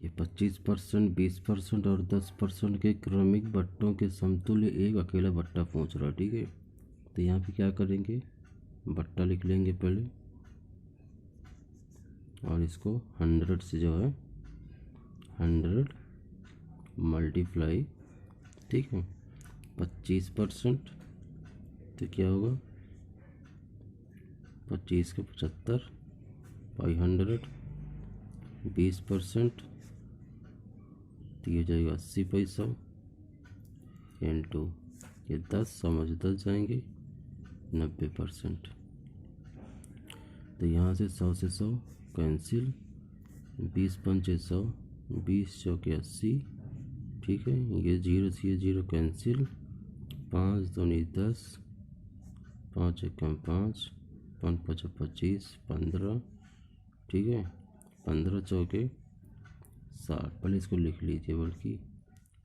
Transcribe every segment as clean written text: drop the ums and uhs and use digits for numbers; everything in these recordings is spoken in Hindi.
ये 25%, 20% और 10% के क्रमिक बट्टों के समतुल्य एक अकेला बट्टा पूछ रहा है। ठीक है, तो यहाँ पे क्या करेंगे, बट्टा लिख लेंगे पहले और इसको 100 से जो है 100 मल्टीप्लाई, ठीक है, 25%, तो क्या होगा 25 के 75 बाई 100, 20% तो ये जाएगा 80 पैसा इंटू ये 10, समझ 10 जाएंगे 90%। तो यहाँ से 100 से 100 कैंसिल, 20 पंचे 100, 20 चौके 80, ठीक है, ये 0 से ये 0 कैंसिल, 5 दूनी 10, 5 एकम 5, 5 पचा 25, 15, ठीक है, 15 चौके 60। पहले इसको लिख लीजिए, बल्कि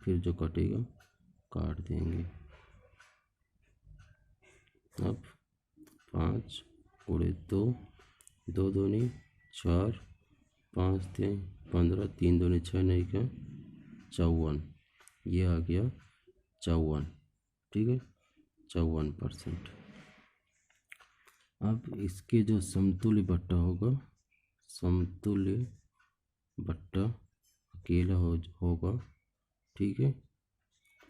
फिर जो कटेगा काट देंगे। अब 5 गुणे 2, 2 दूनी 4, 5 3 15, 3 दूनी 6, नहीं क्या 54, ये आ गया 54, ठीक है, 54%। अब इसके जो समतुल्य बट्टा होगा, समतुल्य बट्टा अकेला होगा, ठीक है,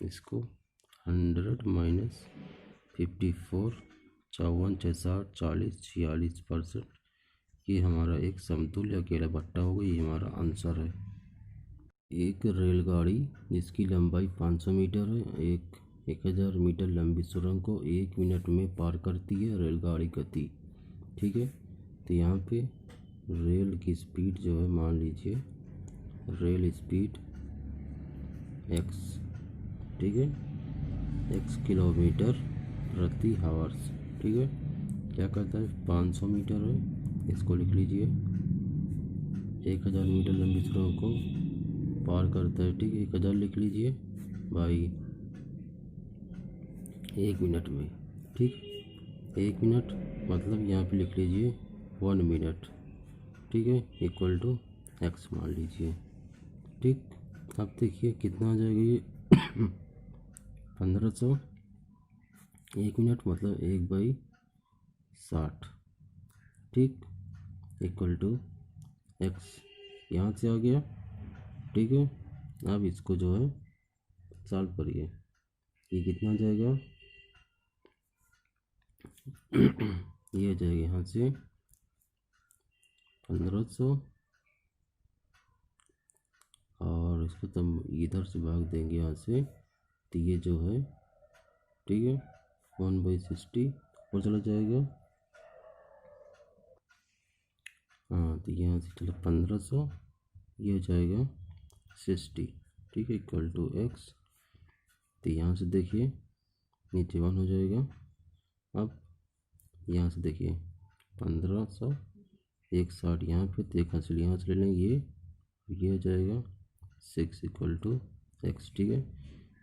इसको 100 माइनस 54, 54 60, 40, 46%, ये हमारा एक समतुल्य अकेला बट्टा होगा। ये हमारा आंसर है। एक रेलगाड़ी जिसकी लंबाई 500 मीटर है, 1000 मीटर लंबी सुरंग को 1 मिनट में पार करती है रेलगाड़ी गति, ठीक है। तो यहाँ पे रेल की स्पीड जो है, मान लीजिए रेल स्पीड x, ठीक है, x किलोमीटर प्रति हावर्स, ठीक है। क्या कहता है 500 मीटर है, इसको लिख लीजिए 1000 मीटर लंबी सुरंग को पार करता है, ठीक है, 1000 लिख लीजिए भाई 1 मिनट में, ठीक, 1 मिनट मतलब यहाँ पे लिख लीजिए 1 मिनट, ठीक है, इक्वल टू x मान लीजिए, ठीक। अब देखिए कितना आ जाएगा ये 1500, 1 मिनट मतलब 1/60, ठीक, इक्वल टू x, यहाँ से आ गया, ठीक है। अब इसको जो है सॉल्व करिए, ये कितना जाएगा ये जाएगा यहाँ से 1500 और इसको तो इधर से भाग देंगे यहाँ से, तो ये जो है, ठीक है, 1/60 ऊपर चला जाएगा। हाँ, तो यहाँ से चलो 1500, ये हो जाएगा 60, ठीक है, इक्वल टू x। तो यहाँ से देखिए नीचे 1 हो जाएगा। अब यहाँ से देखिए 1500, 160 यहाँ पे, तो एक हासिल यहाँ से ले लेंगे, ये हो जाएगा 6 इक्वल टू x, ठीक है।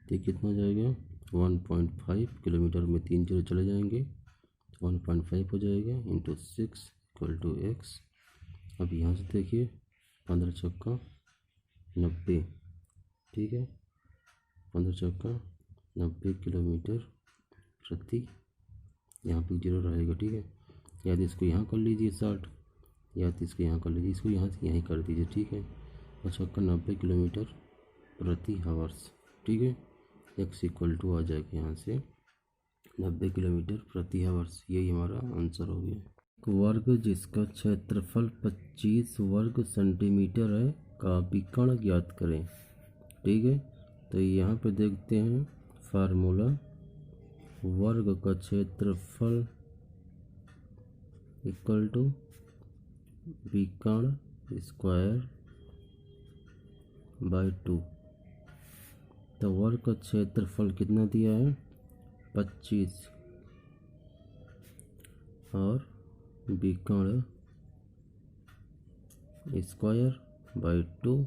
तो कितना हो जाएगा 1.5 किलोमीटर में 3 जीरो चले जाएंगे, 1.5 हो जाएगा इंटू 6 इक्वल टू x। अब यहाँ से देखिए 15 चौका 90, ठीक है, 15 चौका 90 किलोमीटर प्रति, यहाँ पे जीरो रहेगा, ठीक है। या तो इसको यहाँ कर लीजिए 60, या तो इसको यहाँ कर लीजिए, इसको यहाँ से यहीं कर दीजिए, ठीक है। और चौका 90 किलोमीटर प्रति हावर्स, ठीक है, x इक्वल टू आ जाएगा यहाँ से 90 किलोमीटर प्रति हावर्स। यही हमारा आंसर हो गया। वर्ग जिसका क्षेत्रफल 25 वर्ग सेंटीमीटर है का विकर्ण ज्ञात करें, ठीक है। तो यहाँ पे देखते हैं फार्मूला, वर्ग का क्षेत्रफल इक्वल टू विकर्ण स्क्वायर बाय 2। तो वर्ग का क्षेत्रफल कितना दिया है 25 और विकर्ण स्क्वायर बाय 2।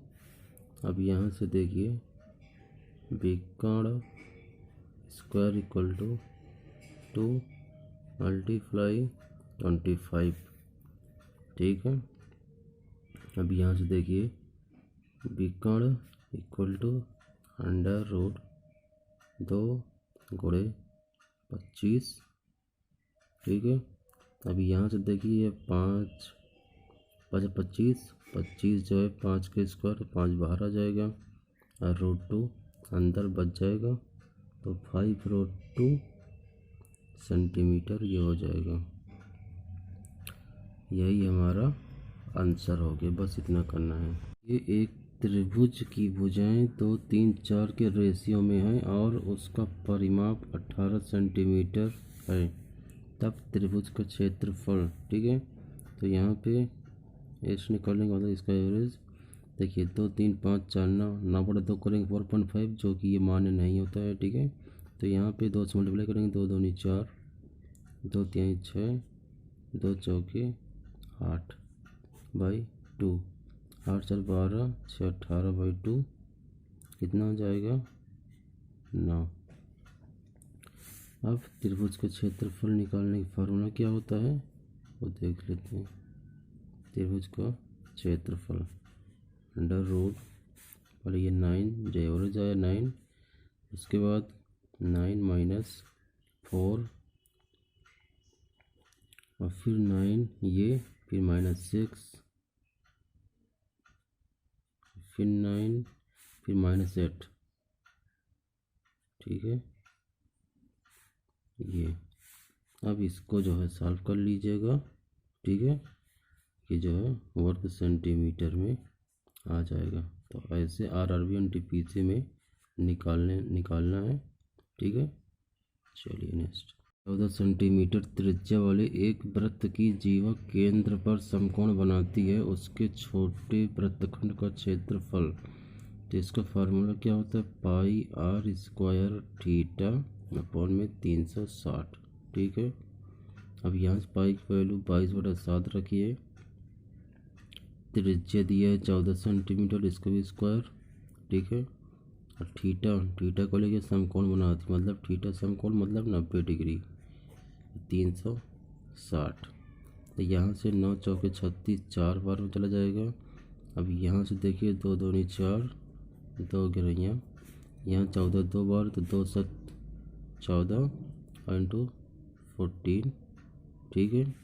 अब यहाँ से देखिए विकर्ण स्क्वायर इक्वल टू 2 मल्टीप्लाई 25, ठीक है। अब यहाँ से देखिए विकर्ण इक्वल टू अंडर रूट 2 गुणे 25। ठीक है, अब यहाँ से देखिए 5 5 25, 25 जो है 5 के स्क्वायर तो 5 बाहर आ जाएगा और √2 अंदर बच जाएगा, तो 5√2 सेंटीमीटर ये हो जाएगा। यही हमारा आंसर हो गया, बस इतना करना है। ये एक त्रिभुज की भुजाएं 2, 3, 4 के रेशियो में है और उसका परिमाप 18 सेंटीमीटर है, तब त्रिभुज का क्षेत्रफल। ठीक है, तो यहाँ पे एस निकालने के बाद इसका एवरेज देखिए 2, 3, 5, 4, 9 बटा 2 करेंगे 4.5, जो कि ये मान्य नहीं होता है। ठीक है, तो यहाँ पे 2 से मल्टीप्लाई करेंगे, 2 दूनी 4, 2 तिहाई 6, 2 चौके 8/2, 8 4 12, 6 18/2 कितना हो जाएगा 9। अब त्रिभुज का क्षेत्रफल निकालने का फार्मूला क्या होता है वो देख लेते हैं। त्रिभुज का क्षेत्रफल अंडर रूट, पहले ये 9 जो एवरेज आया 9, उसके बाद 9 - 4 और फिर 9 ये, फिर -6, फिर 9, फिर -8। ठीक है, ये अब इसको जो है सॉल्व कर लीजिएगा। ठीक है, ये जो है वर्ग सेंटीमीटर में आ जाएगा, तो ऐसे RRB NTPC में निकालना है। ठीक है, चलिए नेक्स्ट। 14 सेंटीमीटर त्रिज्या वाले एक वृत्त की जीवा केंद्र पर समकोण बनाती है, उसके छोटे वृत्तखंड का क्षेत्रफल। तो इसका फार्मूला क्या होता है, πr² थीटा में 360। ठीक है, अब यहाँ से पाई की वैल्यू 22/7 रखिए, त्रिज्या दिया है 14 सेंटीमीटर, इसका भी स्क्वायर। ठीक है, और थीटा को लेके समकोण बनाती, मतलब थीटा समकोण मतलब 90 डिग्री, 360। तो यहाँ से 9 चौके 36, 4 बार में चला जाएगा। अब यहाँ से देखिए 2 दूनी 4, 2 गिरैया, यहाँ 14 2 बार, तो 2 7 14 × 14। ठीक है,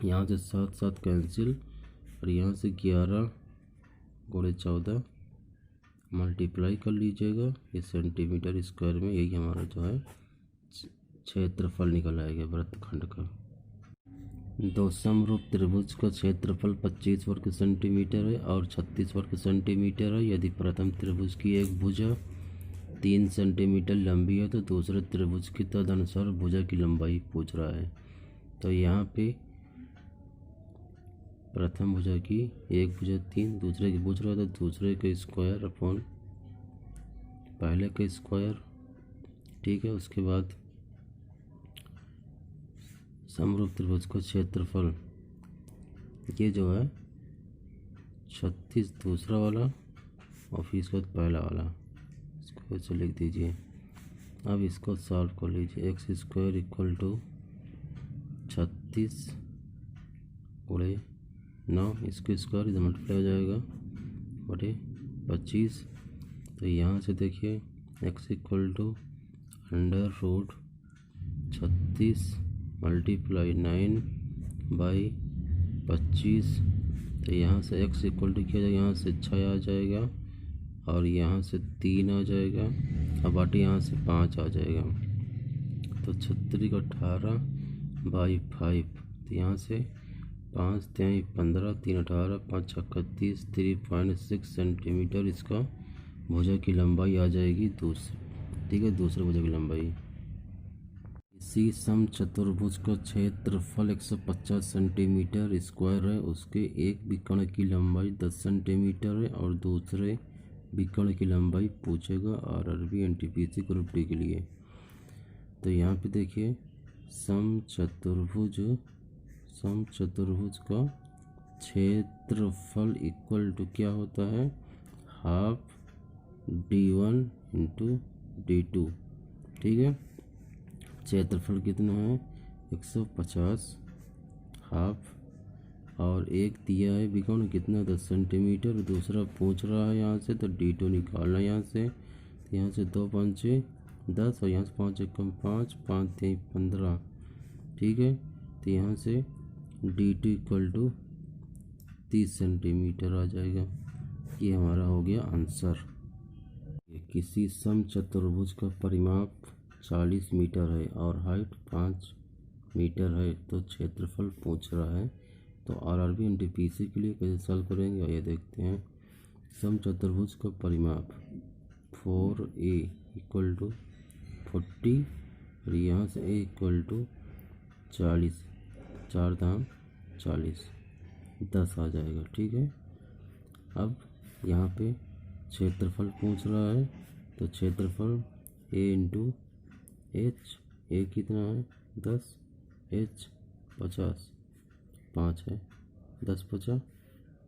यहाँ से 7 7 कैंसिल, और यहाँ से 11 × 14 मल्टीप्लाई कर लीजिएगा, ये सेंटीमीटर स्क्वायर में। यही हमारा जो है क्षेत्रफल निकल आएगा वृत्तखंड का। दो समरूप त्रिभुज का क्षेत्रफल 25 वर्ग सेंटीमीटर है और 36 वर्ग सेंटीमीटर है। यदि प्रथम त्रिभुज की एक भुजा 3 सेंटीमीटर लंबी है तो दूसरे त्रिभुज की तदनुसार भुजा की लंबाई पूछ रहा है। तो यहाँ पे प्रथम भुजा की एक भुजा 3, दूसरे की पूछ रहा है तो दूसरे के स्क्वायर अपॉन पहले के स्क्वायर। ठीक है, उसके बाद समरूप त्रिभुज का क्षेत्रफल, ये जो है 36 दूसरा वाला और फिर इसके बाद पहला वाला, इसको ऐसे लिख दीजिए। अब इसको सॉल्व कर लीजिए, x² = 36 × 9, इसको स्क्वायर इधर मल्टीप्लाई हो जाएगा बटे 25। तो यहाँ से देखिए x = √36 × 9/25। तो यहाँ से x = किया जाएगा, यहाँ से 6 आ जाएगा और यहाँ से 3 आ जाएगा, अब बाटी यहाँ से 5 आ जाएगा। तो 36 × 18/5। तो यहाँ से 5 तिहाई 15, 3 18, 5 छक्का 30, 3.6 सेंटीमीटर इसका भुजा की लंबाई आ जाएगी दूसरी। ठीक है, दूसरे भुजा की लंबाई। इसी समचतुर्भुज का क्षेत्रफल 150 सेंटीमीटर स्क्वायर है, उसके एक विकर्ण की लंबाई 10 सेंटीमीटर है और दूसरे विकर्ण की लंबाई पूछेगा RRB NTPC ग्रुप डी के लिए। तो यहाँ पे देखिए समचतुर्भुज का क्षेत्रफल इक्वल टू क्या होता है, ½ d1 × d2। ठीक है, क्षेत्रफल कितना है 150, ½ और एक दिया है बिकॉन कितना 10 सेंटीमीटर, दूसरा पूछ रहा है यहाँ से, तो D2 निकालना है यहाँ से। तो यहाँ से 2 5 10 और यहाँ से 5 1 5 5 3 15, ठीक है। तो यहाँ से D2 इक्वल टू 30 सेंटीमीटर आ जाएगा। ये हमारा हो गया आंसर। किसी समचतुर्भुज का परिमाप 40 मीटर है और हाइट 5 मीटर है, तो क्षेत्रफल पूछ रहा है। तो RRB NTPC के लिए कैसे सॉल्व करेंगे ये देखते हैं। समचतुर्भुज का परिमाप 4A इक्वल टू 40 और यहाँ से A इक्वल टू 40, 4 दाम 40, 10 आ जाएगा, ठीक है। अब यहाँ पे क्षेत्रफल पूछ रहा है, तो क्षेत्रफल A इंटू H, A कितना है 10, H 50, 5 है, 10 50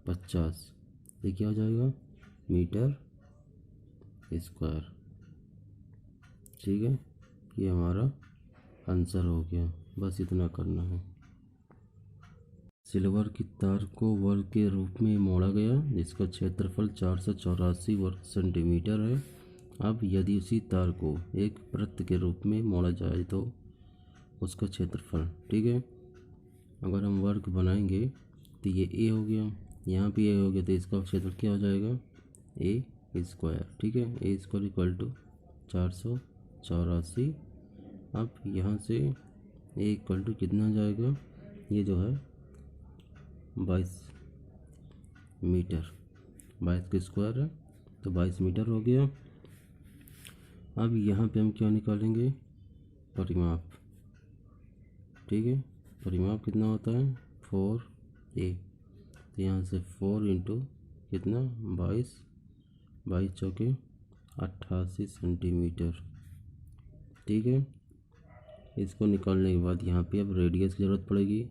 50, ये क्या हो जाएगा मीटर स्क्वायर, ठीक है। ये हमारा आंसर हो गया, बस इतना करना है। सिल्वर की तार को वर्ग के रूप में मोड़ा गया जिसका क्षेत्रफल 484 वर्ग सेंटीमीटर है। अब यदि उसी तार को एक वृत्त के रूप में मोड़ा जाए तो उसका क्षेत्रफल, ठीक है। अगर हम वर्ग बनाएंगे तो ये A हो गया, यहाँ भी A हो गया, तो इसका क्षेत्रफल क्या हो जाएगा A स्क्वायर, ठीक है। A square equal to 484। अब यहाँ से A इक्वल टू कितना हो जाएगा, ये जो है 22 मीटर, 22 का स्क्वायर है तो 22 मीटर हो गया। अब यहाँ पे हम क्या निकालेंगे परिमाप, ठीक है। परिमाप कितना होता है 4A, तो यहाँ से 4 इंटू कितना 22, 22 चौके 88 सेंटीमीटर, ठीक है। इसको निकालने के बाद यहाँ पे अब रेडियस की ज़रूरत पड़ेगी,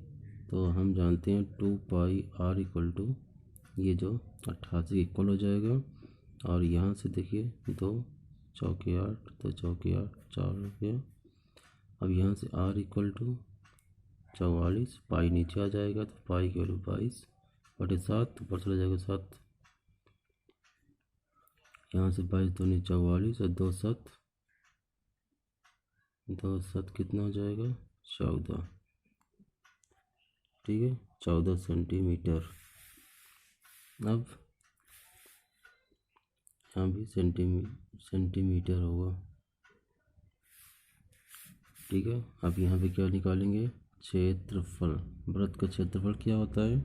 तो हम जानते हैं 2 पाई R इक्वल टू ये जो 88 इक्वल हो जाएगा। और यहाँ से देखिए 2 चौके 8, 2 चौके 8, 4 हो गया। अब यहाँ से R इक्वल टू 44, पाई नीचे आ जाएगा तो पाई की वैल्यू 22/7 ऊपर चला जाएगा 7, यहाँ से 22 दूनी 44 और 2 7 कितना हो जाएगा 14, ठीक है 14 सेंटीमीटर। अब यहाँ भी सेंटीमीटर होगा, ठीक है। अब यहाँ पे क्या निकालेंगे क्षेत्रफल, वृत्त का क्षेत्रफल क्या होता है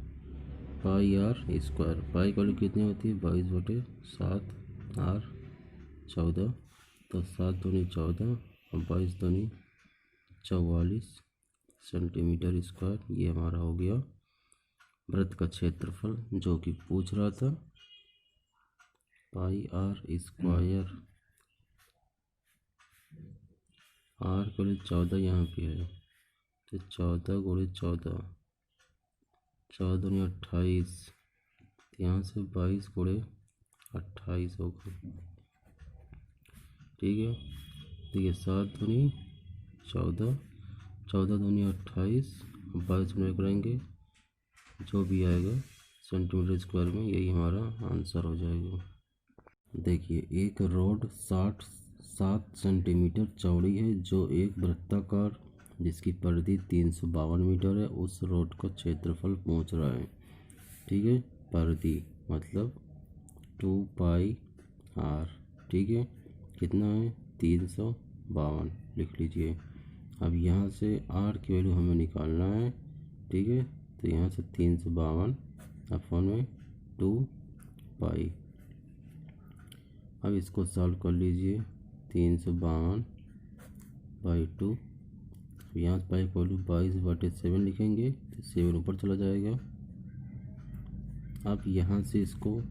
पाई R स्क्वायर, पाई की वैल्यू कितनी होती है 22/7, R 14, तो 7 दूनी 14 और 22 दूनी 44 सेंटीमीटर स्क्वायर। ये हमारा हो गया वृत्त का क्षेत्रफल जो कि पूछ रहा था पाई R स्क्वायर। R को 14 यहाँ पे है तो 14 गुणे 14, 14 दूनी 28, यहाँ से 22 गुणे 28 होगा, ठीक है। तो ये 7 दूनी 14, 14 दूनी 28, 22 गुणे करेंगे जो भी आएगा सेंटीमीटर स्क्वायर में, यही हमारा आंसर हो जाएगा। देखिए एक रोड 7 सेंटीमीटर चौड़ी है जो एक वृत्ताकार जिसकी परिधि 352 मीटर है, उस रोड का क्षेत्रफल पूछ रहा है, ठीक है। परिधि मतलब 2 पाई R, ठीक है, कितना है 352 लिख लीजिए। अब यहाँ से R की वैल्यू हमें निकालना है, ठीक है। तो यहाँ से 352 अपॉन में 2 पाई। अब इसको सॉल्व कर लीजिए, 352/2, यहाँ से पाई की वैल्यू 22/7 लिखेंगे तो 7 ऊपर चला जाएगा। अब यहाँ से इसको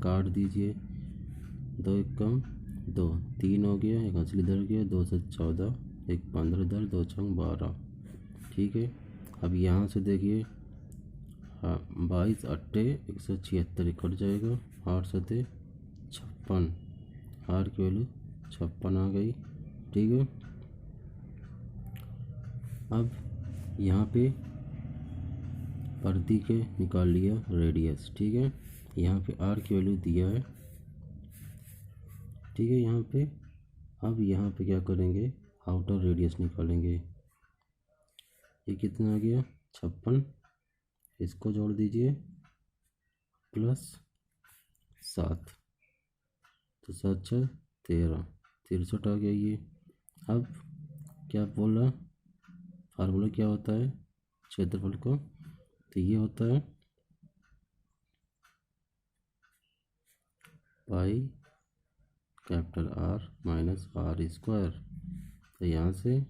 काट दीजिए, 2 1 कम 2, 3 हो गया, एक असली इधर गया, 2 से 14, एक 15 इधर, 2 छंग 12, ठीक है। अब यहाँ से देखिए 22 अट्टे 176 कट जाएगा, 8 सते 56, R की वैल्यू 56 आ गई, ठीक है। अब यहाँ पे परिधि के निकाल लिया रेडियस। ठीक है, यहाँ पे आर की वैल्यू दिया है। ठीक है, यहाँ पे अब यहाँ पे क्या करेंगे, आउटर रेडियस निकालेंगे। ये कितना आ गया 56, इसको जोड़ दीजिए प्लस 7, तो 7 6 13, 63 आ गया ये। अब क्या बोला, फार्मूला क्या होता है क्षेत्रफल को, तो ये होता है pi capital R minus are square. तो यहाँ से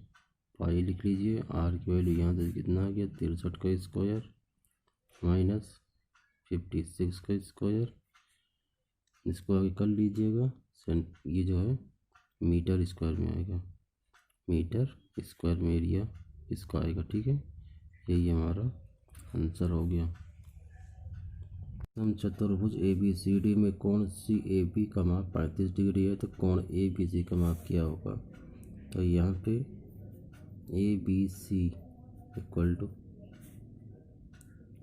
पाई लिख लीजिए, आर की वैल्यू यहाँ से कितना आ गया 63 का स्क्वायर माइनस 56 का स्क्वायर। इसको आगे कर लीजिएगा, ये जो है मीटर स्क्वायर में आएगा, मीटर स्क्वायर में एरिया इसका आएगा। ठीक है, यही हमारा आंसर हो गया। चतुर्भुज ए बी सी डी में कोण सी ए बी का माप 35 डिग्री है, तो कोण ए बी सी का माप क्या होगा। तो यहाँ पे A B C equal to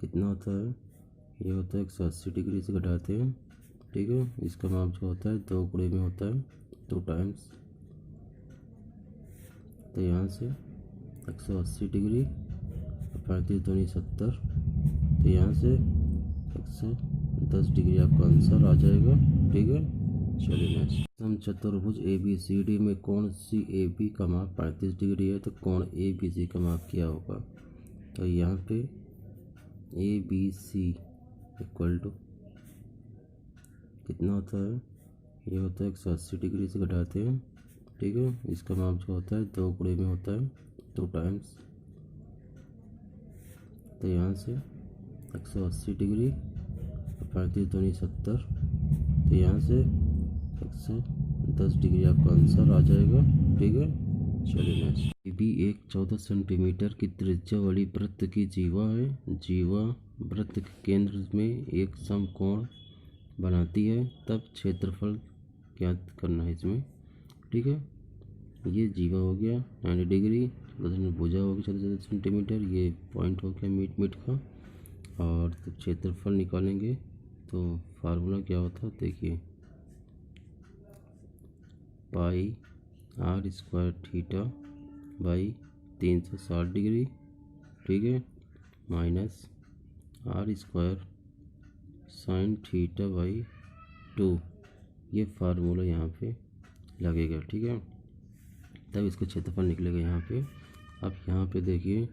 कितना होता है, ये होता है 180 डिग्री से घटाते हैं। ठीक है, इसका माप जो होता है 2 गुणे में होता है, 2 टाइम्स। तो यहाँ से 180 डिग्री 35 दूनी 70, तो यहाँ से 110 डिग्री आपका आंसर आ जाएगा। ठीक है, चलिए नेक्स्ट। हम चतुर्भुज ए बी सी डी में कोण सी ए बी का माप 35 डिग्री है, तो कोण ए बी सी का माप क्या होगा। तो यहाँ पे A B C equal to कितना होता है, ये होता है 180 डिग्री से घटाते हैं। ठीक है, इसका माप जो होता है 2 गुणे में होता है, 2 टाइम्स। तो यहाँ से 180 डिग्री 35 दूनी 70, तो यहाँ से 110 डिग्री आपका आंसर आ जाएगा। ठीक है, चलिए नेक्स्ट। भी एक 14 सेंटीमीटर की त्रिज्या वाली वृत्त की जीवा है। जीवा वृत्त के केंद्र में एक समकोण बनाती है, तब क्षेत्रफल ज्ञात करना है इसमें। ठीक है, ये जीवा हो गया 90 डिग्री, भुजा हो गया 14 सेंटीमीटर, ये पॉइंट हो गया मिड का। और तो क्षेत्रफल निकालेंगे तो फार्मूला क्या होता है देखिए, pi r square theta by 360 degree. ठीक है, minus are square sine theta by 2, ये फार्मूला यहाँ पे लगेगा। ठीक है, तब इसका क्षेत्रफल निकलेगा यहाँ पे। अब यहाँ पे देखिए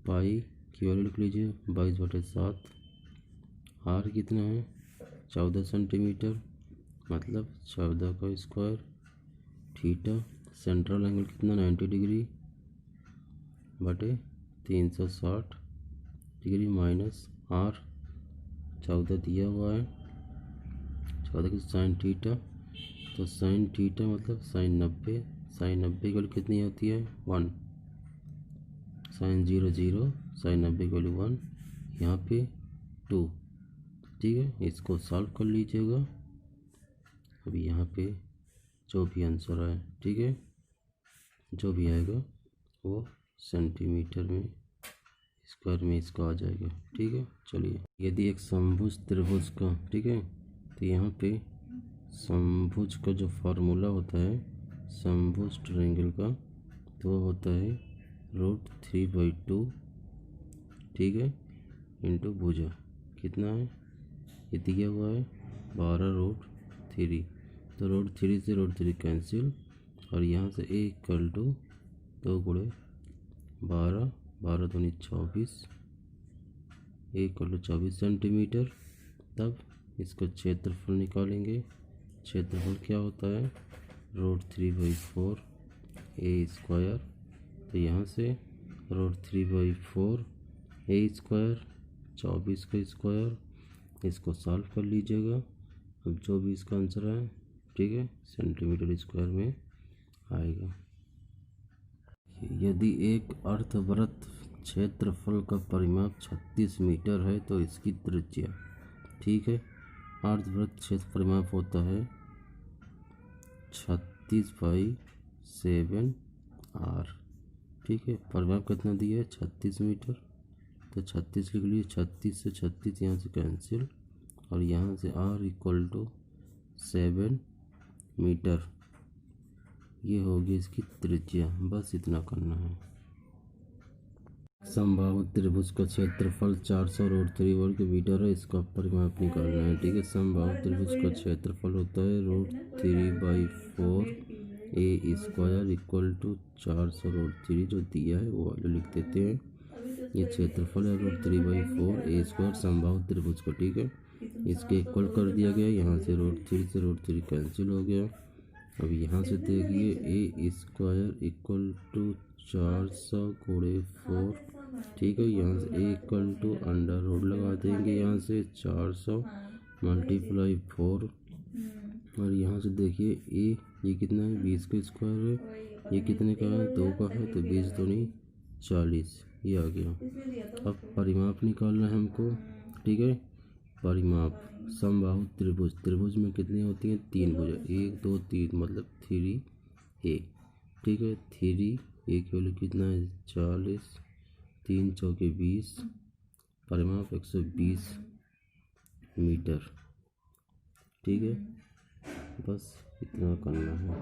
पाई की वैल्यू लिख लीजिए 22/7, आर कितना है 14 सेंटीमीटर, मतलब 14 का स्क्वायर, थीटा सेंट्रल एंगल कितना 90 डिग्री बटे 360 डिग्री माइनस आर 14 दिया हुआ है, 14 की साइन थीटा, तो साइन थीटा मतलब साइन 90, साइन 90 की वैल्यू कितनी होती है 1, साइन 0 0, साइन 90 की वैल्यू 1, यहाँ पे 2। ठीक है, इसको सॉल्व कर लीजिएगा। अभी यहाँ पे जो भी आंसर आए, ठीक है, जो भी आएगा वो सेंटीमीटर में स्क्वायर में इसका आ जाएगा। ठीक है, चलिए। यदि एक समभुज त्रिभुज का, ठीक है, तो यहाँ पे समभुज का जो फार्मूला होता है समभुज ट्रायंगल का, तो वो होता है √3/2, ठीक है, इंटू भुजा कितना है, ये दिया हुआ है 12√3, तो √3 से √3 कैंसिल, और यहाँ से a इक्वल टू 2 गुणे 12, 12 दूनी 24, a इक्वल टू 24 सेंटीमीटर। तब इसका क्षेत्रफल निकालेंगे। क्षेत्रफल क्या होता है √3/4 a स्क्वायर, तो यहाँ से √3/4 a स्क्वायर 24 का स्क्वायर, इसको सॉल्व कर लीजिएगा। अब जो भी इसका आंसर है, ठीक है, सेंटीमीटर स्क्वायर में आएगा। यदि एक अर्धवृत्त क्षेत्रफल का परिमाप 36 मीटर है तो इसकी त्रिज्या, ठीक है, अर्धवृत्त क्षेत्र परिमाप होता है 36/7 r। ठीक है, परिमाप कितना दिया है 36 मीटर, तो तो 36 लिख लीजिए। 36 से 36 यहाँ से कैंसिल, और यहाँ से r इक्वल टू 7 मीटर, ये होगी इसकी त्रिज्या। बस इतना करना है। समबाहु त्रिभुज का क्षेत्रफल 400√3 वर्ग मीटर है, इसका परिमाप निकालना है। ठीक है, समबाहु त्रिभुज का क्षेत्रफल होता है √3/4 ए स्क्वायर इक्वल टू 400√3, जो दिया है वो वाले लिख देते हैं। ये क्षेत्रफल है √3/4 ए स्क्वायर समबाहु त्रिभुज का। ठीक है, इसके इक्वल कर दिया गया। यहाँ से √3 से √3 कैंसिल हो गया। अब यहाँ से देखिए ए स्क्वायर इक्वल टू 400 × 4। ठीक है, यहाँ से ए इक्वल टू अंडर रूट लगा देंगे। यहाँ से 400 × 4, और यहाँ से देखिए ए ये कितना है, 20 का स्क्वायर है। ये कितने का है, 2 का है, तो 20 दूनी 40, ये आ गया। अब परिमाप निकालना है हमको। ठीक है, परिमाप समबाहु त्रिभुज, त्रिभुज में कितनी होती हैं, 3 भुजा, 1 2 3, मतलब 3a। ठीक है, 3a की वैल्यू कितना है, 40, 3 चौके 20, परिमाप 120 मीटर। ठीक है, बस इतना करना है।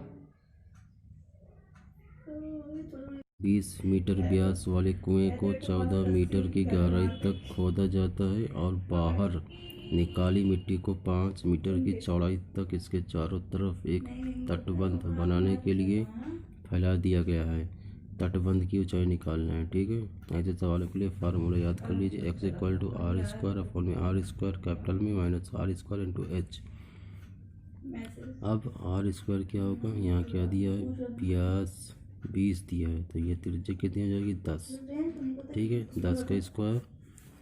20 मीटर व्यास वाले कुएं को 14 मीटर की गहराई तक खोदा जाता है, और बाहर निकाली मिट्टी को 5 मीटर की चौड़ाई तक इसके चारों तरफ एक तटबंध बनाने के लिए फैला दिया गया है। तटबंध की ऊंचाई निकालना है। ठीक है, ऐसे सवालों के लिए फार्मूला याद कर लीजिए। x equal to R square upon में आर स्क्वायर कैपिटल में minus are square into H. अब आर स्क्वायर क्या होगा, यहाँ क्या दिया है, व्यास 20 दिया है, तो ये त्रिज्या कितनी हो जाएगी, 10। ठीक है, 10 का स्क्वायर,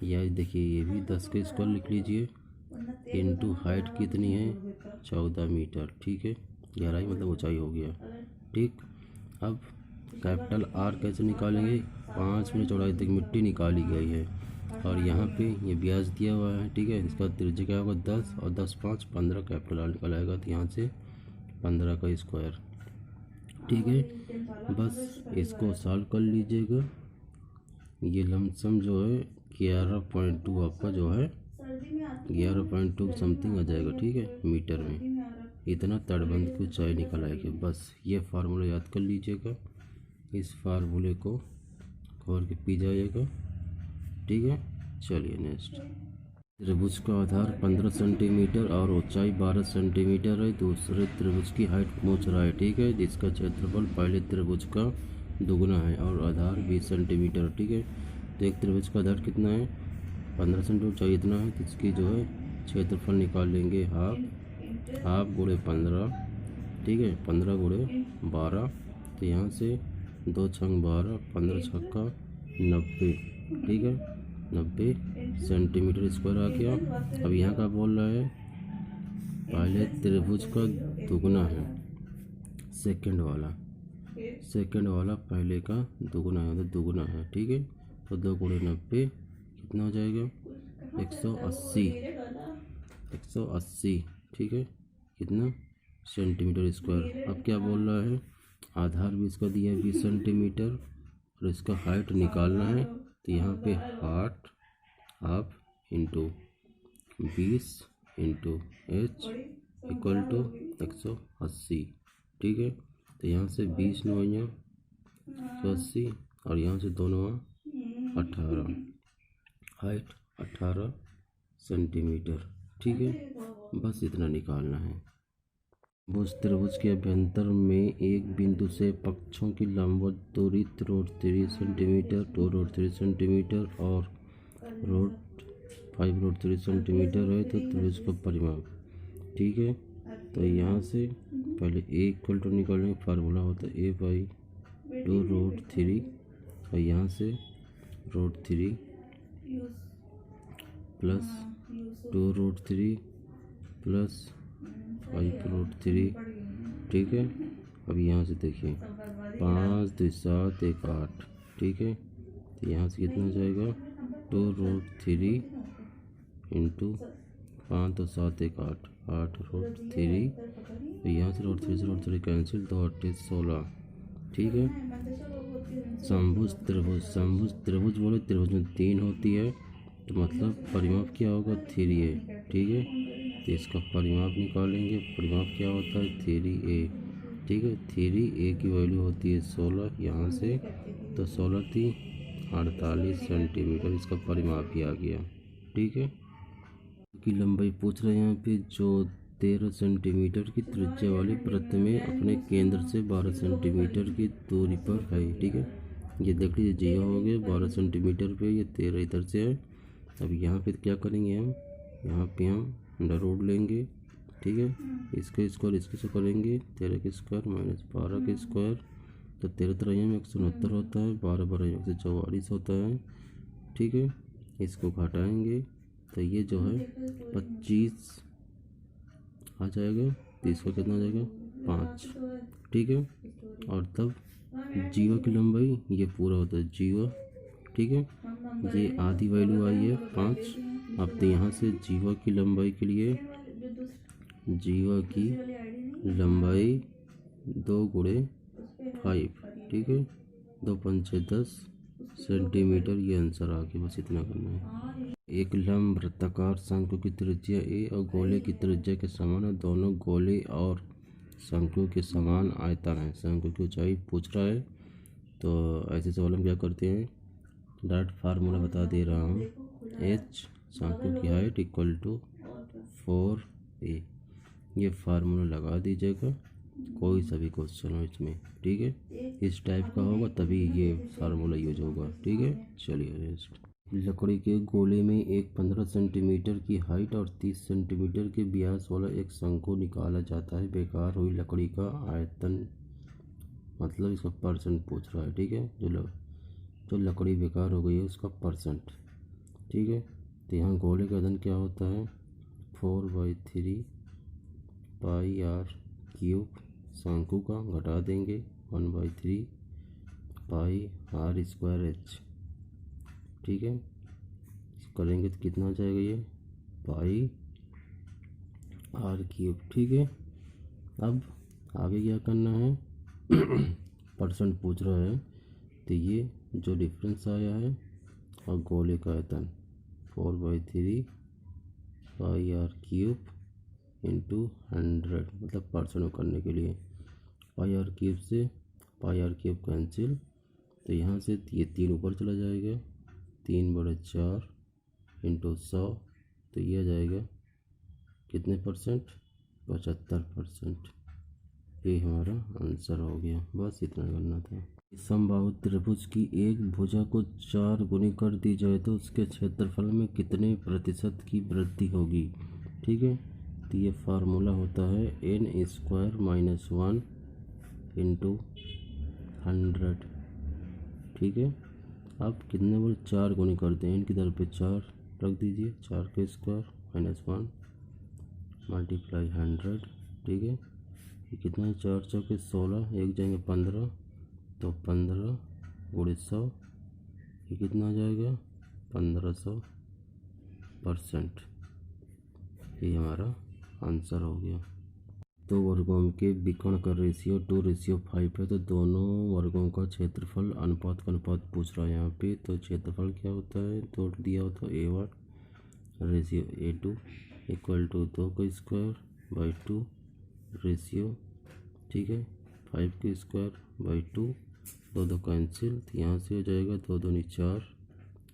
या देखिए ये भी 10 का स्क्वायर लिख लीजिए, इंटू हाइट कितनी है, 14 मीटर। ठीक है, गहराई मतलब ऊंचाई हो गया। ठीक, अब कैपिटल आर कैसे निकालेंगे, 5 मीटर चौड़ाई तक मिट्टी निकाली गई है, और यहाँ पे ये व्यास दिया हुआ है। ठीक है, इसका त्रिज्या क्या होगा, 10, और 10 5 15, कैपिटल आर निकल आएगा, तो यहाँ से 15 का स्क्वायर। ठीक है, बस इसको सॉल्व कर लीजिएगा। ये लमसम जो है 11.2 आपका जो है 11.2 समथिंग आ जाएगा। ठीक है, मीटर में इतना तटबंध की ऊंचाई निकल आएगी। बस ये फार्मूला याद कर लीजिएगा, इस फार्मूले को खोल के पी जाइएगा। ठीक है, चलिए नेक्स्ट। त्रिभुज का आधार 15 सेंटीमीटर और ऊंचाई 12 सेंटीमीटर है। दूसरे त्रिभुज की हाइट पूछ रहा है। ठीक है, जिसका क्षेत्रफल पहले त्रिभुज का दुगना है और आधार 20 सेंटीमीटर। ठीक है, तो एक त्रिभुज का आधार कितना है, 15 सेंटीमीटर, ऊंचाई इतना है, तो इसकी जो है क्षेत्रफल निकाल लेंगे, हाफ गुणे 15। ठीक है, 15 गुणे 12, तो यहाँ से 2 छंग 12, 15 छक्का 90। ठीक है, 90 सेंटीमीटर स्क्वायर आ गया। अब यहाँ का बोल रहा है पहले त्रिभुज का दुगना है, सेकंड वाला पहले का दुगना है, तो दुगना है। ठीक है, तो 2 गुणे 90 कितना हो जाएगा, 180। ठीक है, कितना, सेंटीमीटर स्क्वायर। अब क्या बोल रहा है, आधार भी इसका दिया है 20 सेंटीमीटर, और इसका हाइट निकालना है, तो यहाँ पे half into 20 into H equal to 180। ठीक है, तो यहाँ से 20 9 180, और यहाँ से 2 9 18, हाइट 18 सेंटीमीटर। ठीक है, बस इतना निकालना है। भुज त्रिभुज के अभ्यंतर में एक बिंदु से पक्षों की लंबवत दूरी √3 सेंटीमीटर, 2√3 सेंटीमीटर और √5√3 सेंटीमीटर है, तो त्रिभुज का परिमाप। ठीक है, तो यहाँ से पहले ए इक्वल टू निकालेंगे, फार्मूला होता है a/2√3, और यहाँ से √3 प्लस 2√3 प्लस 5√3। ठीक है, अब यहाँ से देखिए 5 2 7 1 8। ठीक है, तो यहाँ से कितना हो जाएगा, 2√3 इंटू 5 2 7 1 8 √3, तो यहाँ से √3 से √3 कैंसिल, 2 8 16, ठीक है। समभुज त्रिभुज, समभुज त्रिभुज बोले त्रिभुज में 3 होती है, तो मतलब परिमाप क्या होगा 3a, ठीक है। तो इसका परिमाप निकालेंगे, परिमाप क्या होता है 3a, ठीक है। 3a की वैल्यू होती है 16 यहाँ से, तो 16 थी 48 सेंटीमीटर, इसका परिमाप ही आ गया, ठीक है। की लंबाई पूछ रहे हैं यहाँ पे, जो 13 सेंटीमीटर की त्रिज्या वाली वृत्त में अपने केंद्र से 12 सेंटीमीटर की दूरी पर है, ठीक है। ये देख लीजिए जी हो गया 12 सेंटीमीटर पे, ये 13 इधर से है। अब यहाँ पे क्या करेंगे हम, यहाँ पे हम अंडर रूट लेंगे, ठीक है। इसका स्क्वायर इसके से करेंगे, 13 के स्क्वायर माइनस 12 के स्क्वायर, तो 13 तरह में 169 होता है, 12 12 144 होता है, ठीक है। इसको घटाएंगे तो ये जो है 25 आ जाएगा, तो इसका कितना आ जाएगा 5, ठीक है। और तब जीवा की लंबाई ये पूरा होता है जीवा, ठीक है। ये आधी वैल्यू आई है 5। अब तो यहाँ से जीवा की लंबाई के लिए, जीवा की लंबाई 2 गुणे 5, ठीक है, 2 पंचे 10 सेंटीमीटर, ये आंसर आ गया, बस इतना करना है। एक लंब वृत्ताकार शंकु की त्रिज्या a और गोले की त्रिज्या के समान है, दोनों गोले और शंकु के समान आयतन है, शंकु की ऊंचाई पूछ रहा है। तो ऐसे सवाल हम क्या करते हैं, डायरेक्ट फार्मूला बता दे रहा हूँ, h शंकु की हाइट इक्वल टू 4a, ये फार्मूला लगा दीजिएगा कोई सा भी क्वेश्चन हो इसमें, ठीक है। इस टाइप का होगा तभी ये फार्मूला यूज होगा, ठीक है। चलिए नेक्स्ट, लकड़ी के गोले में एक 15 सेंटीमीटर की हाइट और 30 सेंटीमीटर के व्यास वाला एक शंकु निकाला जाता है, बेकार हुई लकड़ी का आयतन, मतलब इसका परसेंट पूछ रहा है, ठीक है। जो लकड़ी बेकार हो गई है उसका परसेंट, ठीक है। तो यहाँ गोले का वजन क्या होता है 4/3 पाई आर क्यूब, शंकु का घटा देंगे 1/3 पाई आर स्क्वायर एच, ठीक है। करेंगे तो कितना आ जाएगा ये पाई आर क्यूब, ठीक है। अब आगे क्या करना है परसेंट पूछ रहा है, तो ये जो डिफरेंस आया है और गोले का आयतन 4/3 पाई आर क्यूब इंटू 100, मतलब परसेंट करने के लिए पाई आर क्यूब से पाई आर क्यूब कैंसिल, तो यहाँ से ये 3 ऊपर चला जाएगा, 3/4 इंटू 100, तो ये आ जाएगा कितने परसेंट 75%, ये हमारा आंसर हो गया, बस इतना करना था। समबाहु त्रिभुज की एक भुजा को 4 गुनी कर दी जाए तो उसके क्षेत्रफल में कितने प्रतिशत की वृद्धि होगी, ठीक है। तो ये फार्मूला होता है n² - 1 इंटू 100, ठीक है। अब कितने बोले 4 गुनी करते हैं, इनकी तरफ पे 4 रख दीजिए, 4 के स्क्वायर -1 मल्टीप्लाई 100, ठीक है। ये कितना है 4 चौके 16, एक जाएंगे 15, तो 15 गुणे 100, ये कितना आ जाएगा 1500%, ये हमारा आंसर हो गया। दो वर्गों के विकर्ण का रेशियो 2:5 है, तो दोनों वर्गों का क्षेत्रफल अनुपात का अनुपात पूछ रहा है यहाँ पे। तो क्षेत्रफल क्या होता है, तो दिया होता है A1 ratio A2 equal to 2 का स्क्वायर बाई 2 रेशियो, ठीक है, 5 के स्क्वायर बाई 2, 2 कैंसिल, तो यहाँ से हो जाएगा 2 दूनी 4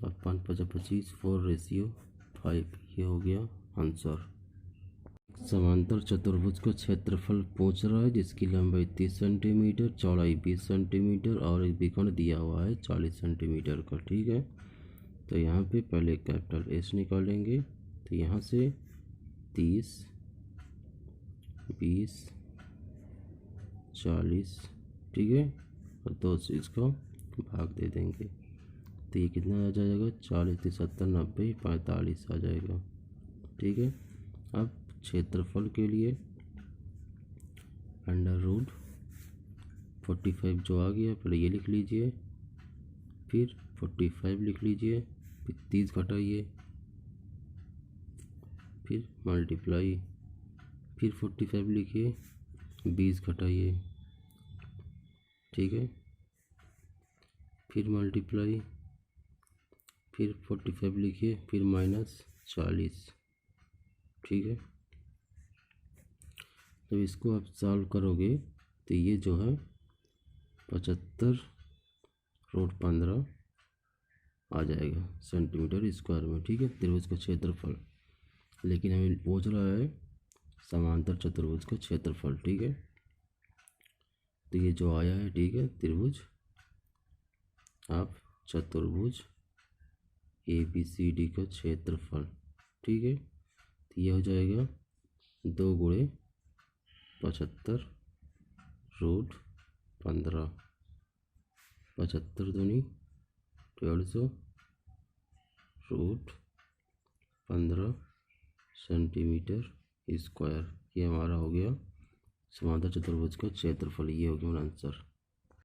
और 5 5 25 4:5, ये हो गया आंसर। समांतर चतुर्भुज का क्षेत्रफल पूछ रहा है जिसकी लंबाई 30 सेंटीमीटर, चौड़ाई 20 सेंटीमीटर और एक विकर्ण दिया हुआ है 40 सेंटीमीटर का, ठीक है। तो यहाँ पे पहले कैपिटल एस निकालेंगे, तो यहाँ से 30 20 40, ठीक है, और 2 से इसको भाग दे देंगे, तो ये कितना आ जाएगा 40 70 90 45 आ जाएगा, ठीक है। अब क्षेत्रफल के लिए √45 जो आ गया, पहले ये लिख लीजिए, फिर 45 लिख लीजिए, फिर 30 घटाइए, फिर मल्टीप्लाई, फिर 45 लिखिए, 20 घटाइए, ठीक है, फिर मल्टीप्लाई, फिर 45 लिखिए, फिर -40, ठीक है। जब इसको आप सॉल्व करोगे तो ये जो है 75√15 आ जाएगा सेंटीमीटर स्क्वायर में, ठीक है, त्रिभुज का क्षेत्रफल। लेकिन हमें पूछ रहा है समांतर चतुर्भुज का क्षेत्रफल, ठीक है। तो ये जो आया है, ठीक है, त्रिभुज आप चतुर्भुज ABCD का क्षेत्रफल, ठीक है। तो ये हो जाएगा 2 गुणे 75√15, 75 दूनी 150√15 सेंटीमीटर स्क्वायर। ये हमारा हो गया समांतर चतुर्भुज का क्षेत्रफल। ये हो गया आंसर।